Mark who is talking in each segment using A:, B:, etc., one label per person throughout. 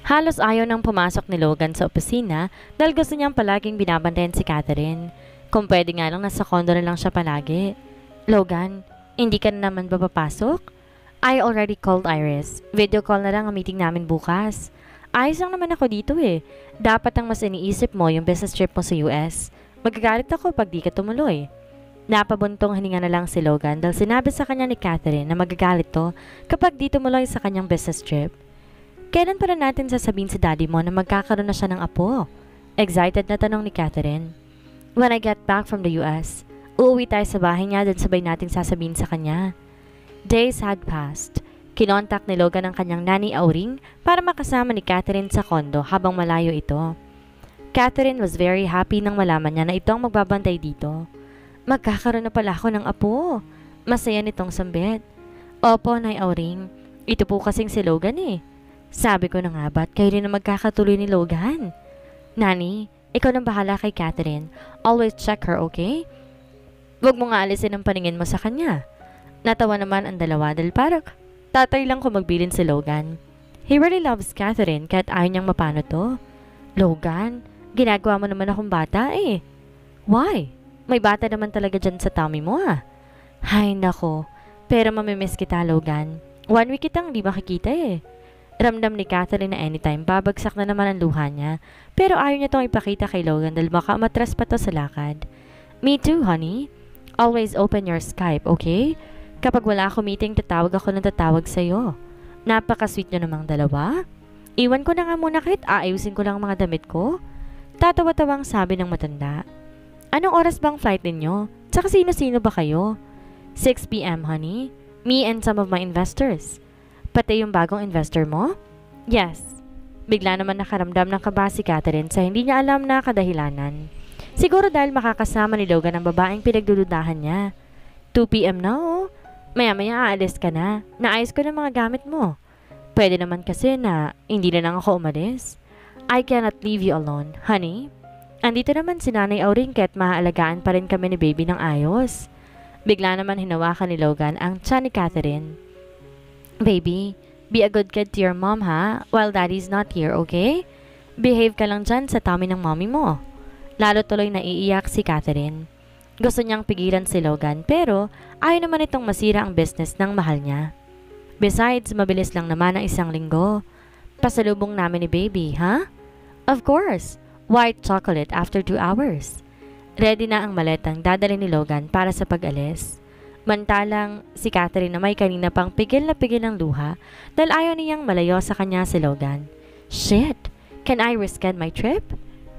A: Halos ayaw nang pumasok ni Logan sa opisina dahil gusto niyang palaging binabantayan si Catherine. Kung pwede nga lang nasa condo na lang siya palagi. Logan, hindi ka na naman ba papasok? I already called Iris. Video call na lang ang meeting namin bukas. Ayos lang naman ako dito eh. Dapat ang mas iniisip mo yung business trip mo sa US. Magagalit ako pag di ka tumuloy. Napabuntong hininga na lang si Logan dahil sinabi sa kanya ni Catherine na magagalit to kapag di tumuloy sa kanyang business trip. Kailan pa natin sasabihin sa daddy mo na magkakaroon na siya ng apo? Excited na tanong ni Catherine. When I get back from the US, uuwi tayo sa bahay niya dan sabay natin sasabihin sa kanya. Days had passed. Kinontak ni Logan ang kanyang nani Auring para makasama ni Catherine sa kondo habang malayo ito. Catherine was very happy nang malaman niya na ito ang magbabantay dito. Magkakaroon na pala ako ng apo. Masaya nitong sambit. Opo, Nay Auring. Ito po kasing si Logan eh. Sabi ko na nga ba't kayo rin na magkakatuloy ni Logan? Nani, ikaw nang bahala kay Catherine. Always check her, okay? Huwag mo nga alisin ang paningin mo sa kanya. Natawa naman ang dalawa dahil parang tatay lang kung magbilin si Logan. He really loves Catherine kahit ayaw niyang mapano to. Logan, ginagawa mo naman akong bata eh. Why? May bata naman talaga dyan sa tummy mo ah. Hay nako, pero mamimiss kita Logan. 1 week kitang di makikita eh. Ramdam ni Catherine na anytime babagsak na naman ang luha niya pero ayaw niya itong ipakita kay Logan dahil baka matras pa to sa lakad. Me too, honey. Always open your Skype, okay? Kapag wala ako meeting, tatawag ako ng tatawag sa'yo. Napaka-sweet niyo namang dalawa. Iwan ko na nga muna kahit aayusin ko lang ang mga damit ko. Tatawa-tawang sabi ng matanda. Anong oras bang flight ninyo? Tsaka sino-sino ba kayo? 6 p.m. honey. Me and some of my investors. Pati yung bagong investor mo? Yes. Bigla naman nakaramdam ng kaba si Catherine sa hindi niya alam na kadahilanan. Siguro dahil makakasama ni Logan ang babaeng pinagdududahan niya. 2 p.m. na oh. Maya-maya aalis ka na. Naayos ko na mga gamit mo. Pwede naman kasi na hindi na lang ako umalis. I cannot leave you alone, honey. Andito naman si Nanay Auring kahit maaalagaan pa rin kami ni baby ng ayos. Bigla naman hinawakan ni Logan ang tiyan ni Catherine. Baby, be a good kid to your mom ha, while daddy's not here, okay? Behave ka lang dyan sa tummy ng mommy mo. Lalo tuloy naiiyak si Catherine. Gusto niyang pigilan si Logan pero ayaw naman itong masira ang business ng mahal niya. Besides, mabilis lang naman ang 1 linggo. Pasalubong namin ni baby, ha? Of course, white chocolate after 2 hours. Ready na ang maletang dadalhin ni Logan para sa pag-alis. Mantalang si Catherine na may kanina pang pigil na pigil ng luha dahil ayaw niyang malayo sa kanya si Logan. Shit! Can I reschedule my trip?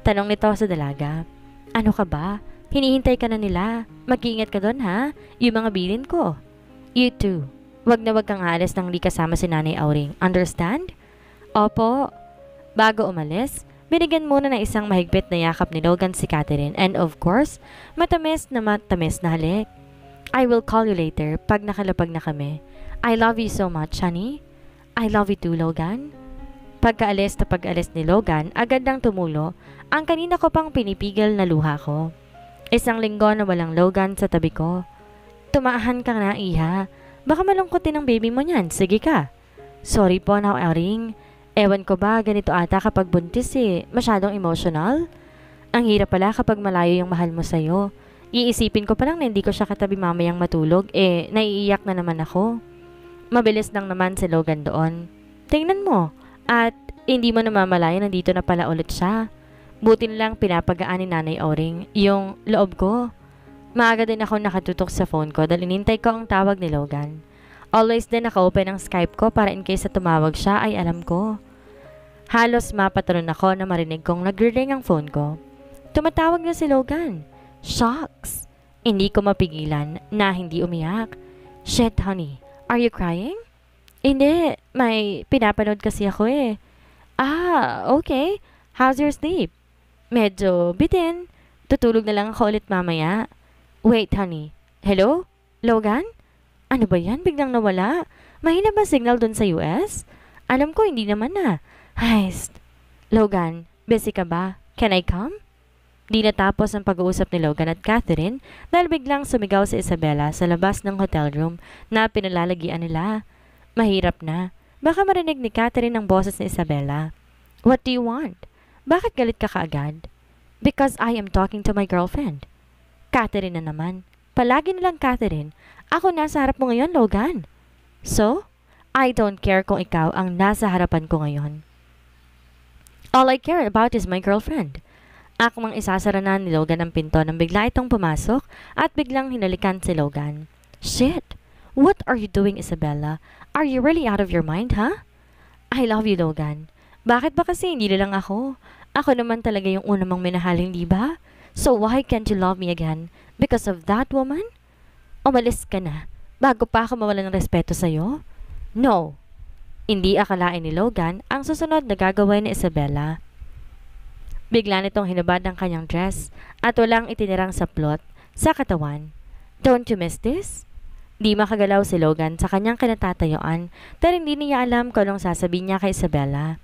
A: Tanong nito sa dalaga. Ano ka ba? Hinihintay ka na nila. Mag-iingat ka doon ha? Yung mga bilin ko. You too. Wag na wag kang aalis nang di kasama si Nanay Auring. Understand? Opo. Bago umalis, binigyan muna ng isang mahigpit na yakap ni Logan si Catherine and of course, matamis na halik. I will call you later pag nakalapag na kami. I love you so much, honey. I love you too, Logan. Pagkaalis na pag-alis ni Logan, agad nang tumulo ang kanina ko pang pinipigil na luha ko. 1 linggo na walang Logan sa tabi ko. Tumahan ka na, iha. Baka malungkotin ang baby mo niyan. Sige ka. Sorry po, Now Auring. Ewan ko ba, ganito ata kapag buntis eh. Masyadong emotional. Ang hirap pala kapag malayo yung mahal mo sa'yo. Iisipin ko pa lang na hindi ko siya katabi mamayang matulog, naiiyak na naman ako. Mabilis lang naman si Logan doon. Tingnan mo, at hindi mo namamalayan nandito na pala ulit siya. Buti lang pinapagaan ni Nanay Auring yung loob ko. Maaga din ako nakatutok sa phone ko dahil inintay ko ang tawag ni Logan. Always din naka-open ang Skype ko para in case na tumawag siya ay alam ko. Halos mapatanon ako na marinig kong nag-ring ang phone ko. Tumatawag na si Logan. Shocks! Hindi ko mapigilan na hindi umiyak. Shit, honey. Are you crying? Hindi. May pinapanood kasi ako eh. Ah, okay. How's your sleep? Medyo bitin. Tutulog na lang ako ulit mamaya. Wait, honey. Hello? Logan? Ano ba yan? Biglang nawala. Mahina ba signal dun sa US? Alam ko, hindi naman na. Heist. Logan, busy ka ba? Can I come? Di natapos ang pag-uusap ni Logan at Catherine dahil biglang sumigaw si Isabella sa labas ng hotel room na pinalalagian nila. Mahirap na. Baka marinig ni Catherine ang boses ni Isabella. What do you want? Bakit galit ka kaagad? Because I am talking to my girlfriend. Catherine na naman. Palagi nilang Catherine. Ako nasa harap mo ngayon, Logan. So, I don't care kung ikaw ang nasa harapan ko ngayon. All I care about is my girlfriend. Akmang isasara na ni Logan ang pinto nang bigla itong pumasok at biglang hinalikan si Logan. Shit! What are you doing, Isabella? Are you really out of your mind, huh? I love you, Logan. Bakit ba kasi hindi lang ako? Ako naman talaga yung una mong minahaling, di ba? So why can't you love me again? Because of that woman? Umalis ka na, bago pa ako mawala ng respeto sa'yo? No. Hindi akalain ni Logan ang susunod na gagawin ni Isabella. Bigla nitong hinubad ang kanyang dress at walang itinirang saplot sa katawan. Don't you miss this? Di makagalaw si Logan sa kanyang kinatatayuan dahil hindi niya alam kung anong sasabihin niya kay Isabella.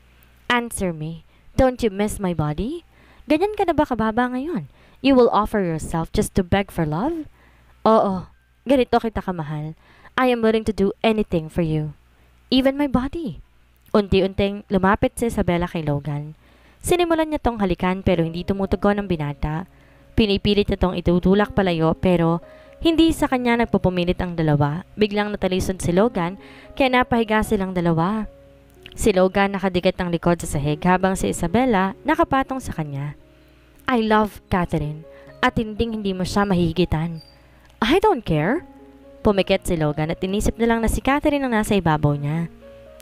A: Answer me. Don't you miss my body? Ganyan ka na ba kababa ngayon? You will offer yourself just to beg for love? Oo, ganito kita kamahal. I am willing to do anything for you. Even my body. Unti-unting lumapit si Isabella kay Logan. Sinimulan niya tong halikan pero hindi tumutugon ang binata. Pinipilit niya tong itutulak palayo pero hindi sa kanya nagpupumilit ang dalawa. Biglang natalisod si Logan kaya napahiga silang dalawa. Si Logan nakadikit ng likod sa sahig habang si Isabella nakapatong sa kanya. I love Catherine at hindi mo siya mahihigitan. I don't care. Pumikit si Logan at inisip na lang na si Catherine ang nasa ibabaw niya.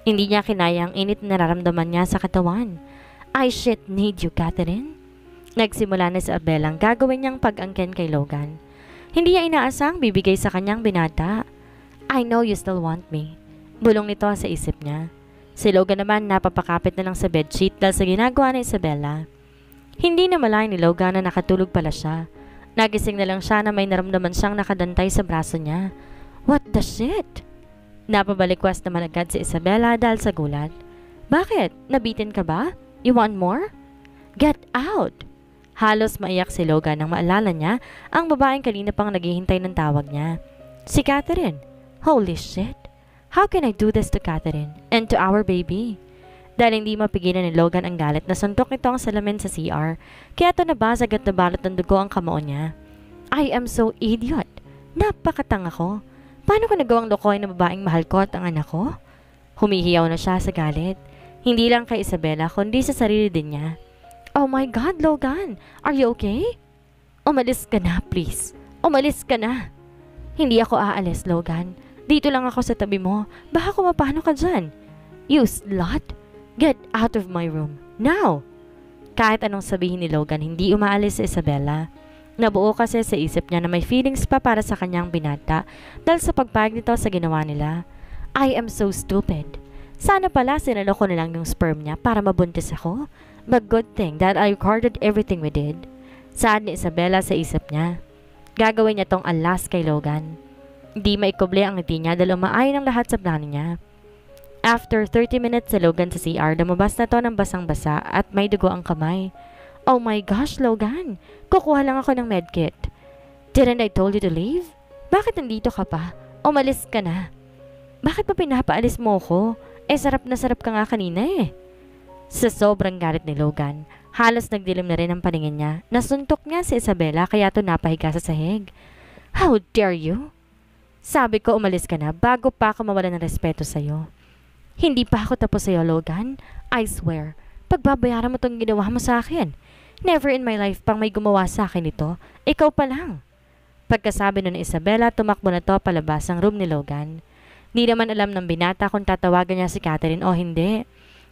A: Hindi niya kinaya ang init na nararamdaman niya sa katawan. I shit need you, Catherine. Nagsimula na si Isabella ang gagawin niyang pag-angkin kay Logan. Hindi niya inaasang bibigay sa kanyang binata. I know you still want me. Bulong nito sa isip niya. Si Logan naman napapakapit na lang sa bedsheet dahil sa ginagawa ni Isabella. Hindi na malay ni Logan na nakatulog pala siya. Nagising na lang siya na may naramdaman siyang nakadantay sa braso niya. What the shit? Napabalikwas naman agad si Isabella dahil sa gulat. Bakit? Nabitin ka ba? You want more? Get out! Halos maiyak si Logan nang maalala niya ang babaeng kanina pang naghihintay ng tawag niya. Si Catherine. Holy shit! How can I do this to Catherine and to our baby? Dahil hindi mapigilan ni Logan ang galit na suntok nito ang salamin sa CR, kaya ito nabasag at nabalot ng dugo ang kamao niya. I am so idiot! Napakatanga ko! Paano ko nagawang lokoy na babaeng mahal ko at ang anak ko? Humihiyaw na siya sa galit. Hindi lang kay Isabella kundi sa sarili din niya. Oh my God, Logan! Are you okay? Umalis ka na, please. Umalis ka na. Hindi ako aalis, Logan. Dito lang ako sa tabi mo. Baka kumapano ka dyan. You slut! Get out of my room. Now! Kahit anong sabihin ni Logan, hindi umaalis si Isabella. Nabuo kasi sa isip niya na may feelings pa para sa kanyang binata dahil sa pagpayag nito sa ginawa nila. I am so stupid. Sana pala sinaloko na lang yung sperm niya para mabuntis ako. But good thing that I recorded everything we did. Sad ni Isabella sa isip niya. Gagawin niya tong alas kay Logan. Hindi maikuble ang ngiti niya dahil umaayon ang lahat sa plano niya. After 30 minutes sa Logan sa CR, lumabas na to ng basang-basa at may dugo ang kamay. Oh my gosh, Logan! Kukuha lang ako ng medkit. Didn't I told you to leave? Bakit nandito ka pa? Umalis ka na. Bakit pa pinapaalis mo ko? Sarap na sarap ka nga kanina eh. Sa sobrang galit ni Logan, halos nagdilim na rin ang paningin niya. Nasuntok niya si Isabella kaya ito napahiga sa sahig. How dare you? Sabi ko umalis ka na bago pa ako mawala ng respeto sa'yo. Hindi pa ako tapos sa'yo, Logan. I swear, pagbabayaran mo tong ginawa mo sa akin. Never in my life pang may gumawa sa akin ito. Ikaw pa lang. Pagkasabi nun ni Isabella, tumakbo na to palabas ang room ni Logan. Di naman alam ng binata kung tatawagan niya si Catherine o hindi.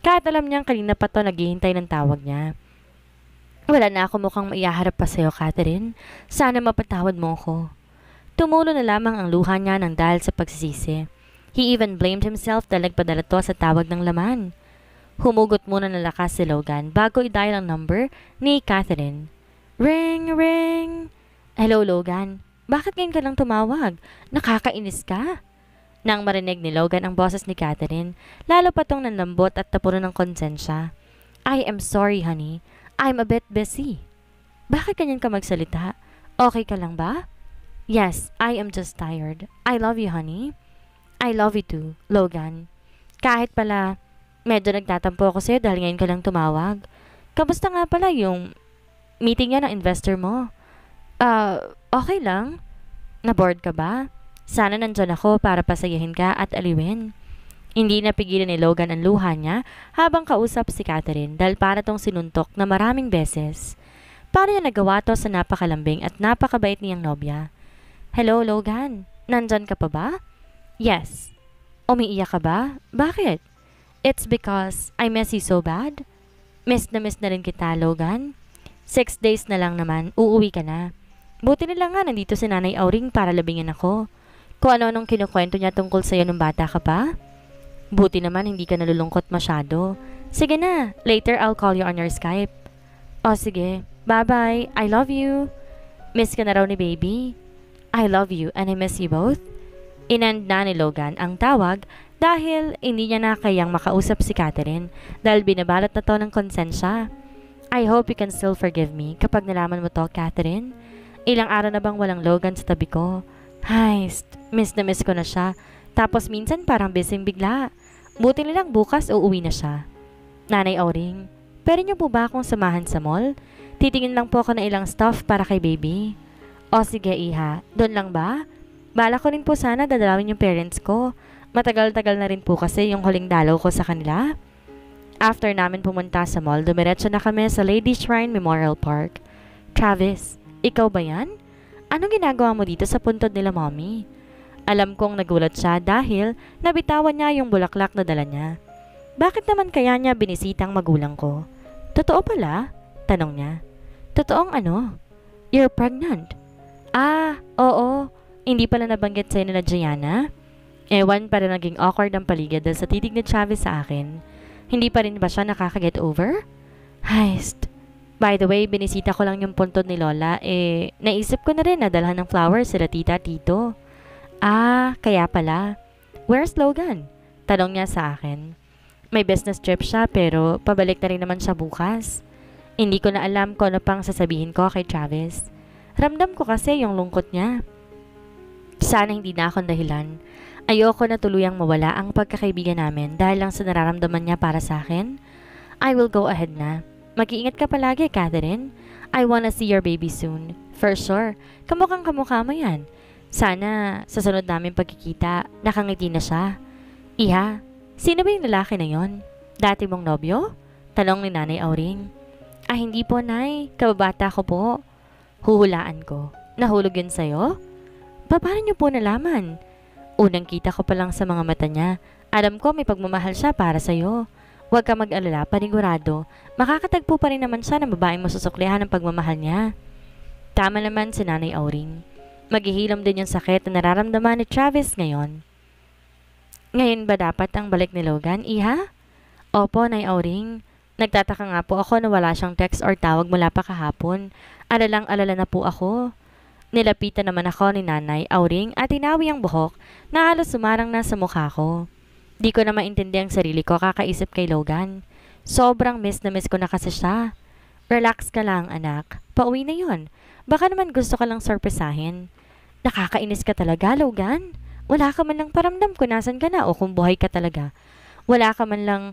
A: Kahit alam niyang kanina pa to naghihintay ng tawag niya. Wala na ako mukhang maiharap pa sa'yo, Catherine. Sana mapatawad mo ko. Tumulo na lamang ang luha niya ng dahil sa pagsisisi. He even blamed himself dahil nagpadala to sa tawag ng laman. Humugot muna ng lakas si Logan bago i-dial ang number ni Catherine. Ring, ring! Hello, Logan. Bakit ngayon ka lang tumawag? Nakakainis ka? Nang marinig ni Logan ang boses ni Catherine, lalo pa tong nanlambot at tapuno ng konsensya. I am sorry, honey. I'm a bit busy. Bakit ganyan ka magsalita? Okay ka lang ba? Yes, I am just tired. I love you, honey. I love you too, Logan. Kahit pala, Medyo nagtatampo ako sa'yo dahil ngayon ka lang tumawag. Kamusta nga pala yung meeting niya ng investor mo? Okay lang. Na-bored ka ba? Sana nandyan ako para pasayahin ka at aliwin. Hindi napigilan ni Logan ang luha niya habang kausap si Catherine dahil para tong sinuntok na maraming beses. Paano niya nagawa to sa napakalambing at napakabait niyang nobya? Hello, Logan. Nandyan ka pa ba? Yes. Umiiyak ka ba? Bakit? It's because I miss you so bad. Miss na rin kita, Logan. 6 days na lang naman, uuwi ka na. Buti na lang nga nandito si Nanay Auring para labingin ako. Kung ano-anong kinukwento niya tungkol sa'yo nung bata ka pa. Buti naman hindi ka nalulungkot masyado. Sige na, later I'll call you on your Skype. O sige, bye-bye, I love you. Miss ka na raw ni baby. I love you and I miss you both. Inend na ni Logan ang tawag dahil hindi niya na kayang makausap si Catherine dahil binabalot na to ng konsensya. I hope you can still forgive me kapag nalaman mo to, Catherine. Ilang araw na bang walang Logan sa tabi ko? Heist, miss na miss ko na siya. Tapos minsan parang busy bigla. Buti na lang bukas uuwi na siya. Nanay Auring, pwede niyo po ba akong samahan sa mall? Titingin lang po ako ng ilang stuff para kay baby. O sige iha, doon lang ba? Bala ko rin po sana dadalawin yung parents ko. Matagal-tagal na rin po kasi yung huling dalaw ko sa kanila. After namin pumunta sa mall, dumiretso na kami sa Lady Shrine Memorial Park. Travis, ikaw ba yan? Anong ginagawa mo dito sa puntod nila, mommy? Alam kong nagulat siya dahil nabitawan niya yung bulaklak na dala niya. Bakit naman kaya niya binisita ang magulang ko? Totoo pala? Tanong niya. Totoong ano? You're pregnant. Oo. Hindi pala nabanggit sa'yo nila Gianna? Ewan pa rin naging awkward ang paligid dahil sa titig ni Travis sa akin. Hindi pa rin ba siya nakaka-get over? Heist. By the way, binisita ko lang yung puntod ni Lola. Naisip ko na rin na dalhan ng flowers sila tita tito. Kaya pala. Where's Logan? Tanong niya sa akin. May business trip siya pero pabalik na rin naman siya bukas. Hindi ko na alam kung ano pang sasabihin ko kay Travis. Ramdam ko kasi yung lungkot niya. Sana hindi na akong dahilan. Ayoko na tuluyang mawala ang pagkakaibigan namin dahil lang sa nararamdaman niya para sa akin. I will go ahead na. Mag-iingat ka palagi, Catherine. I wanna see your baby soon. For sure. Kamukhang kamukha mo yan. Sana sa sunod namin pagkikita, nakangiti na siya. Iha, sino ba yung lalaki na yon? Dati mong nobyo? Tanong ni Nanay Auring. Hindi po, Nay. Kababata ko po. Huhulaan ko. Nahulog yun sa'yo? Paano niyo po nalaman? Unang kita ko pa lang sa mga mata niya. Alam ko may pagmamahal siya para sa'yo. Huwag ka mag-alala, panigurado. Makakatagpo pa rin naman siya ng babaeng masusuklihan ng pagmamahal niya. Tama naman si Nanay Auring. Maghihilom din yung sakit na nararamdaman ni Travis ngayon. Ngayon ba dapat ang balik ni Logan, iha? Opo, Nay Auring. Nagtataka nga po ako na wala siyang text or tawag mula pa kahapon. Alalang-alala na po ako. Nilapitan naman ako ni Nanay Auring at tinawi ang buhok na halos sumarang na sa mukha ko. Di ko na maintindi ang sarili ko kakaisip kay Logan. Sobrang miss na miss ko na kasi siya. Relax ka lang, anak. Pauwi na yon. Baka naman gusto ka lang sorpresahin. Nakakainis ka talaga, Logan. Wala ka man lang paramdam kung nasan ka na o kung buhay ka talaga. Wala ka man lang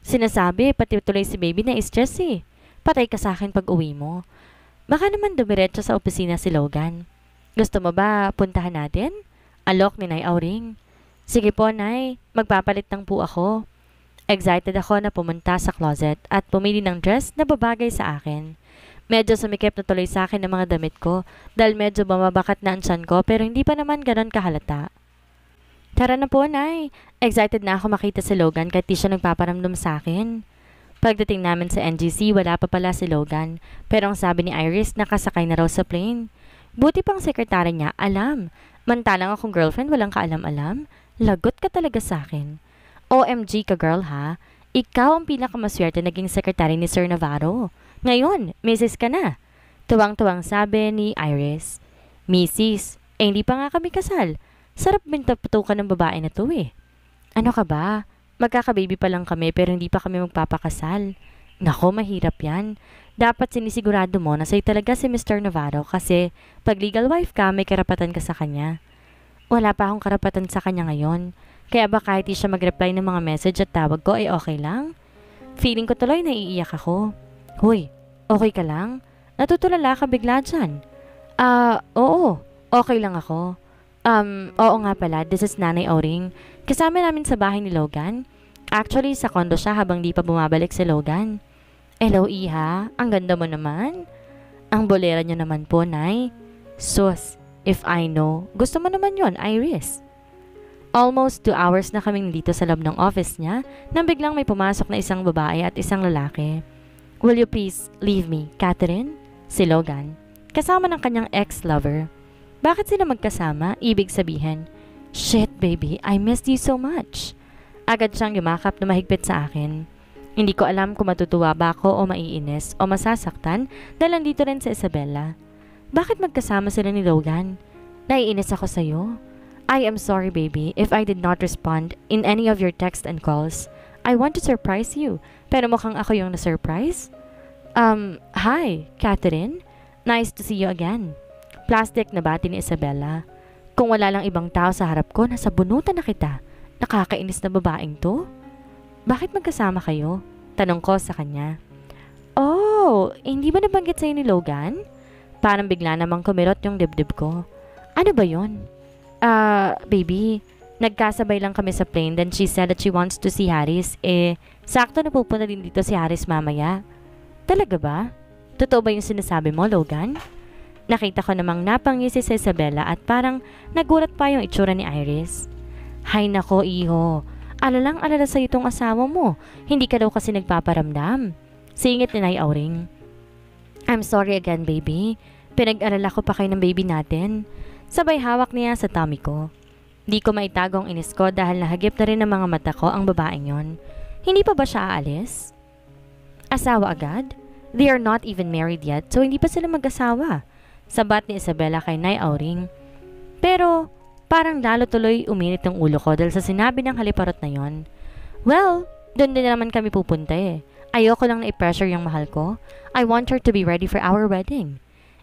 A: sinasabi, pati tuloy si baby na stress eh. Patay ka sa akin pag uwi mo. Baka naman dumiretso sa opisina si Logan. Gusto mo ba puntahan natin? Alok ni Nay Auring. Sige po, Nay. Magpapalit lang po ako. Excited ako na pumunta sa closet at pumili ng dress na babagay sa akin. Medyo sumikip na tuloy sa akin ang mga damit ko dahil medyo bumabakat na ang tiyan ko pero hindi pa naman ganon kahalata. Tara na po, Nay. Excited na ako makita si Logan kahit di siya nagpaparamdam sa akin. Pagdating namin sa NGC, wala pa pala si Logan pero ang sabi ni Iris nakasakay na raw sa plane. Buti pang sekretary niya, alam. Mantalang akong girlfriend, walang kaalam-alam. Lagot ka talaga sa akin. OMG ka girl ha. Ikaw ang pinakamaswerte naging sekretary ni Sir Navarro. Ngayon, Mrs. ka na. Tuwang-tuwang sabi ni Iris. Mrs. Hindi pa nga kami kasal. Sarap bintaputukan ng babae na to eh. Ano ka ba? Magkakababy pa lang kami pero hindi pa kami magpapakasal. Nako, mahirap yan. Dapat sinisigurado mo na sa'yo talaga si Mr. Navarro kasi pag legal wife ka, may karapatan ka sa kanya. Wala pa akong karapatan sa kanya ngayon. Kaya ba kahit di siya mag-reply ng mga message at tawag ko ay okay lang? Feeling ko tuloy naiiyak ako. Hoy, okay ka lang? Natutulala ka bigla dyan. Oo. Okay lang ako. Oo nga pala, this is Nanay Auring. Kasama namin sa bahay ni Logan. Actually, sa condo siya habang di pa bumabalik si Logan. Hello, Iha. Ang ganda mo naman. Ang bolera niyo naman po, Nay. Sus, if I know, gusto mo naman yon, Iris. Almost 2 hours na kaming dito sa loob ng office niya nang biglang may pumasok na isang babae at isang lalaki. Will you please leave me, Catherine? Si Logan, kasama ng kanyang ex-lover. Bakit sila magkasama? Ibig sabihin, shit baby, I missed you so much. Agad siyang yumakap na mahigpit sa akin. Hindi ko alam kung matutuwa ba ako o maiinis o masasaktan dahil nandito rin sa Isabela. Bakit magkasama sila ni Logan? Naiinis ako sa'yo. I am sorry baby if I did not respond in any of your texts and calls. I want to surprise you, pero mukhang ako yung na-surprise. Hi, Catherine. Nice to see you again. Plastic na bati ni Isabela. Kung wala lang ibang tao sa harap ko, nasa bunutan na kita. Nakakainis na babaeng to. Bakit magkasama kayo? Tanong ko sa kanya. Oh, hindi ba nabanggit sa'yo ni Logan? Parang bigla namang kumirot yung dibdib ko. Ano ba yon? Baby, nagkasabay lang kami sa plane then she said that she wants to see Harris. Sakto na pupunta din dito si Harris mamaya. Talaga ba? Totoo ba yung sinasabi mo, Logan? Nakita ko namang napangisi sa Isabela at parang nagulat pa yung itsura ni Iris. Hay nako, iho. Alalang-alala sa itong asawa mo. Hindi ka daw kasi nagpaparamdam. Singit ni Nay Auring. I'm sorry again, baby. Pinag-alala ko pa kayo ng baby natin. Sabay hawak niya sa tummy ko. Di ko maitago ang inis ko dahil nahagip na rin ng mga mata ko ang babaeng yon. Hindi pa ba siya aalis? Asawa agad? They are not even married yet, so hindi pa sila mag-asawa. Sabat ni Isabela kay Nay Auring. Pero parang lalo tuloy uminit ang ulo ko dahil sa sinabi ng haliparot na yon. Well, doon din naman kami pupunta eh. Ayoko lang na i-pressure yung mahal ko. I want her to be ready for our wedding.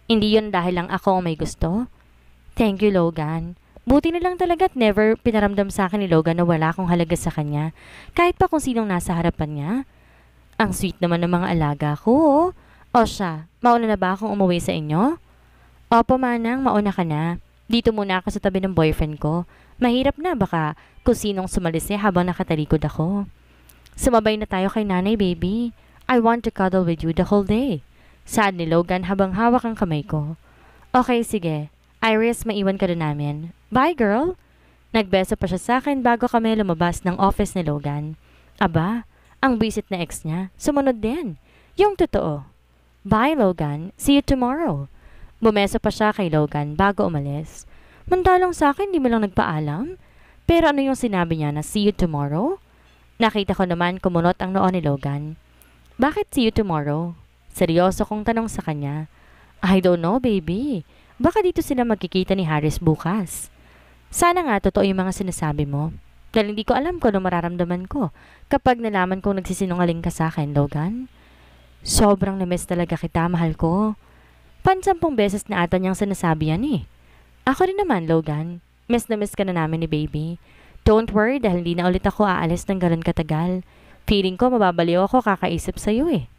A: Hindi yun dahil lang ako ang may gusto. Thank you, Logan. Buti na lang talaga at never pinaramdam sa akin ni Logan na wala akong halaga sa kanya. Kahit pa kung sinong nasa harapan niya. Ang sweet naman ng mga alaga ko. O siya, mauna na ba akong umuwi sa inyo? Opo, Manang, mauna ka na. Dito muna ako sa tabi ng boyfriend ko. Mahirap na baka kung sinong sumalisi habang nakatalikod ako. Sumabay na tayo kay nanay, baby. I want to cuddle with you the whole day. Sad ni Logan habang hawak ang kamay ko. Okay, sige. Iris, maiwan ka na namin. Bye, girl. Nagbeso pa siya sa akin bago kami lumabas ng office ni Logan. Aba, ang bisit na ex niya. Sumunod din. Yung totoo. Bye, Logan. See you tomorrow. Bumesa pa siya kay Logan bago umalis. Mandalang sa akin, di mo lang nagpaalam. Pero ano yung sinabi niya na see you tomorrow? Nakita ko naman kumunot ang noo ni Logan. Bakit see you tomorrow? Seryoso kong tanong sa kanya. I don't know, baby. Baka dito sila magkikita ni Harris bukas. Sana nga totoo yung mga sinasabi mo. Dahil hindi ko alam kung ano mararamdaman ko kapag nalaman kong nagsisinungaling ka sa akin, Logan. Sobrang na-miss talaga kita, mahal ko. 10 beses na ata niyang sinasabi yan eh. Ako rin naman, Logan. Miss na miss ka na namin ni baby. Don't worry dahil hindi na ulit ako aalis ng ganun katagal. Feeling ko mababaliw ako kakaisip sa'yo eh.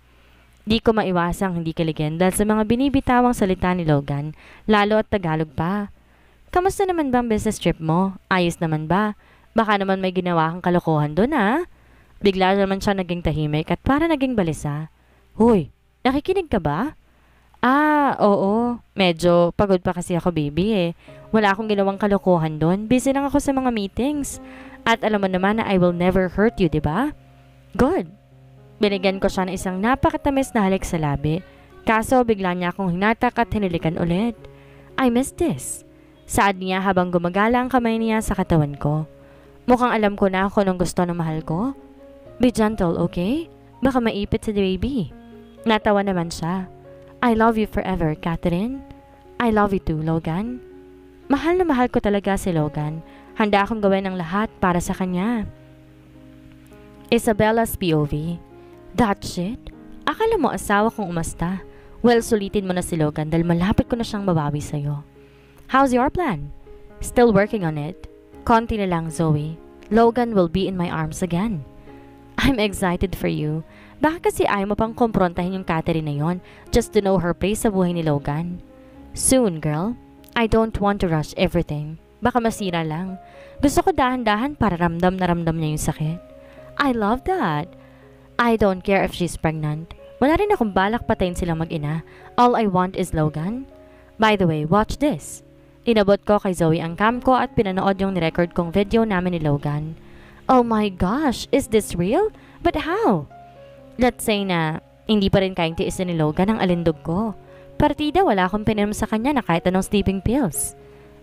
A: Di ko maiwasang hindi kiligin dahil sa mga binibitawang salita ni Logan, lalo at Tagalog pa. Kamusta naman ba ang business trip mo? Ayos naman ba? Baka naman may ginawa kang kalokohan doon ha? Bigla naman siya naging tahimik at para naging balisa. Hoy, nakikinig ka ba? Oo. Medyo pagod pa kasi ako, baby eh. Wala akong ginawang kalokohan doon. Busy lang ako sa mga meetings. At alam mo naman na I will never hurt you, di ba? Good. Binigyan ko siya ng isang napakatamis na halik sa labi. Kaso bigla niya akong hinatak at hinilikan ulit. I miss this. Saad niya habang gumagala ang kamay niya sa katawan ko. Mukhang alam ko na kung anong gusto ng mahal ko. Be gentle, okay? Baka maipit si baby. Natawa naman siya. I love you forever, Catherine. I love you too, Logan. Mahal na mahal ko talaga si Logan. Handa akong gawin ang lahat para sa kanya. Isabella's POV. That shit? Akala mo asawa kong umasta? Well, sulitin mo na si Logan dahil malapit ko na siyang mabawi sa'yo. How's your plan? Still working on it. Konti na lang, Zoe. Logan will be in my arms again. I'm excited for you. Baka kasi ayaw mo pang kumprontahin yung Catherine na yon just to know her place sa buhay ni Logan. Soon, girl. I don't want to rush everything. Baka masira lang. Gusto ko dahan-dahan para ramdam na ramdam niya yung sakit. I love that. I don't care if she's pregnant. Wala rin akong balak patayin silang mag-ina. All I want is Logan. By the way, watch this. Inabot ko kay Zoe ang cam ko at pinanood yung nirecord kong video namin ni Logan. Oh my gosh, is this real? But how? Let's say na hindi pa rin kayang tiisin ni Logan ang alindog ko. Partida, wala akong pininom sa kanya na kahit anong sleeping pills.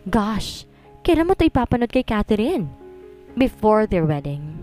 A: Gosh, kailan mo ito ipapanood kay Catherine? Before their wedding.